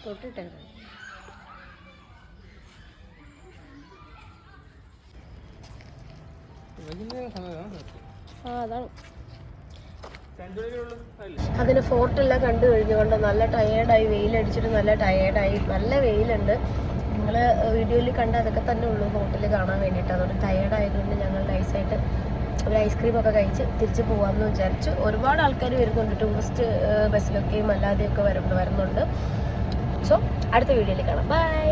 തൊട്ടിട്ടാണ് അതാണ്. അതിന് ഫോർട്ടെല്ലാം കണ്ടു കഴിഞ്ഞുകൊണ്ട് നല്ല ടയേർഡായി, വെയിലടിച്ചിട്ട് നല്ല ടയേർഡായി. നല്ല വെയിലുണ്ട്. നിങ്ങൾ വീഡിയോയിൽ കണ്ട അതൊക്കെ തന്നെ ഉള്ളൂ ഫോർട്ടിൽ കാണാൻ വേണ്ടിയിട്ട്. അതുകൊണ്ട് ടയേർഡായതുകൊണ്ട് ഞങ്ങൾ നൈസായിട്ട് ഒരു ഐസ്ക്രീമൊക്കെ കഴിച്ച് തിരിച്ച് പോകാമെന്ന് വിചാരിച്ചു. ഒരുപാട് ആൾക്കാർ വരുന്നുണ്ട്, ടൂറിസ്റ്റ് ബസ്സിലൊക്കെയും അല്ലാതെയൊക്കെ വരുന്നുണ്ട്. സോ അടുത്ത വീഡിയോയിൽ കാണാം. ബൈ.